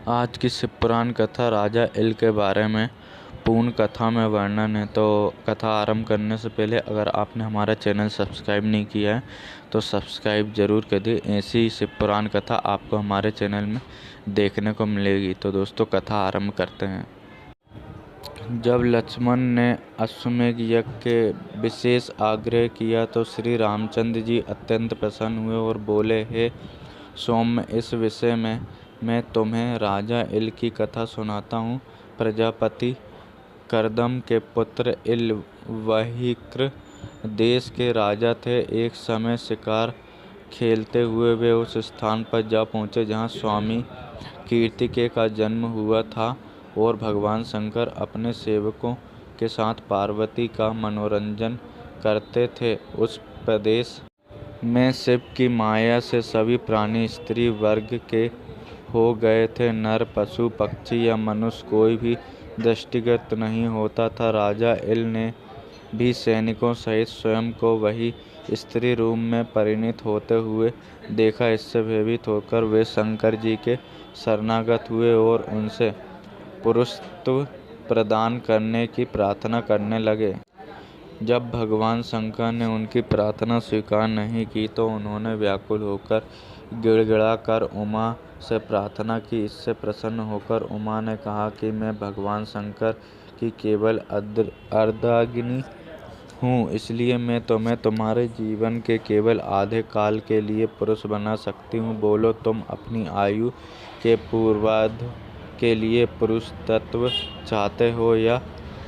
आज की शिव पुराण कथा राजा इल के बारे में पूर्ण कथा में वर्णन है। तो कथा आरंभ करने से पहले अगर आपने हमारा चैनल सब्सक्राइब नहीं किया है तो सब्सक्राइब ज़रूर कर दिए। ऐसी ही शिव पुराण कथा आपको हमारे चैनल में देखने को मिलेगी। तो दोस्तों कथा आरंभ करते हैं। जब लक्ष्मण ने अश्वमेध यज्ञ के विशेष आग्रह किया तो श्री रामचंद्र जी अत्यंत प्रसन्न हुए और बोले, हे सौम्य, इस विषय में मैं तुम्हें राजा इल की कथा सुनाता हूँ। प्रजापति करदम के पुत्र इल वहीक्र देश के राजा थे। एक समय शिकार खेलते हुए वे उस स्थान पर जा पहुँचे जहाँ स्वामी कार्तिकेय का जन्म हुआ था और भगवान शंकर अपने सेवकों के साथ पार्वती का मनोरंजन करते थे। उस प्रदेश में शिव की माया से सभी प्राणी स्त्री वर्ग के हो गए थे। नर, पशु, पक्षी या मनुष्य कोई भी दृष्टिगत नहीं होता था। राजा इल ने भी सैनिकों सहित स्वयं को वही स्त्री रूप में परिणित होते हुए देखा। इससे भयभीत होकर वे शंकर जी के शरणागत हुए और उनसे पुरुषत्व प्रदान करने की प्रार्थना करने लगे। जब भगवान शंकर ने उनकी प्रार्थना स्वीकार नहीं की तो उन्होंने व्याकुल होकर गिड़गिड़ा कर उमा से प्रार्थना की। इससे प्रसन्न होकर उमा ने कहा कि मैं भगवान शंकर की केवल अर्धांगिनी हूँ, इसलिए मैं तुम्हें तुम्हारे जीवन के केवल आधे काल के लिए पुरुष बना सकती हूँ। बोलो, तुम अपनी आयु के पूर्वार्ध के लिए पुरुष तत्व चाहते हो या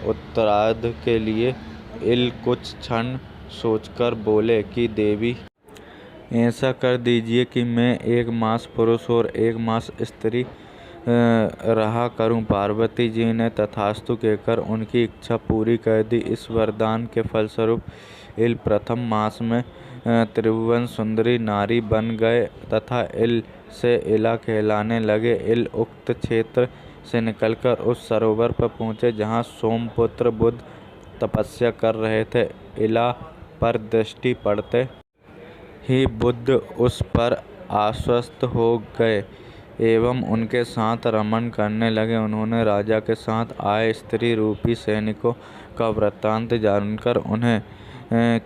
उत्तरार्ध के लिए? इल कुछ क्षण सोचकर बोले कि देवी, ऐसा कर दीजिए कि मैं एक मास पुरुष और एक मास स्त्री रहा करूं। पार्वती जी ने तथास्तु कहकर उनकी इच्छा पूरी कर दी। इस वरदान के फलस्वरूप इल प्रथम मास में त्रिभुवन सुंदरी नारी बन गए तथा इल से इला कहलाने लगे। इल उक्त क्षेत्र से निकलकर उस सरोवर पर पहुँचे जहाँ सोमपुत्र बुध तपस्या कर रहे थे। इला पर दृष्टि पड़ते ही बुध उस पर आश्वस्त हो गए एवं उनके साथ रमण करने लगे। उन्होंने राजा के साथ आए स्त्री रूपी सैनिकों का वृत्तांत जानकर उन्हें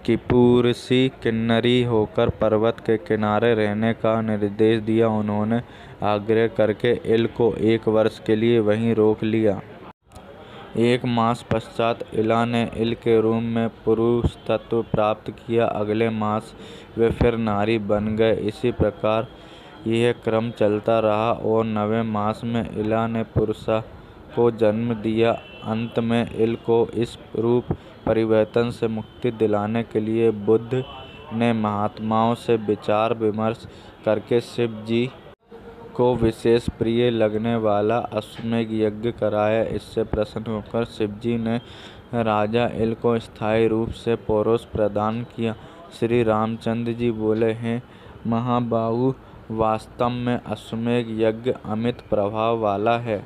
किपुरुषी किन्नरी होकर पर्वत के किनारे रहने का निर्देश दिया। उन्होंने आग्रह करके इल को 1 वर्ष के लिए वहीं रोक लिया। 1 मास पश्चात इला ने इल के रूप में पुरुष तत्व प्राप्त किया। अगले मास वे फिर नारी बन गए। इसी प्रकार यह क्रम चलता रहा और 9वें मास में इला ने पुरुषा को जन्म दिया। अंत में इल को इस रूप परिवर्तन से मुक्ति दिलाने के लिए बुद्ध ने महात्माओं से विचार विमर्श करके शिव जी को विशेष प्रिय लगने वाला अश्वमेध यज्ञ कराया। इससे प्रसन्न होकर शिव जी ने राजा इल को स्थायी रूप से पौरुष प्रदान किया। श्री रामचंद्र जी बोले, हैं महाबाहु, वास्तव में अश्वमेध यज्ञ अमित प्रभाव वाला है।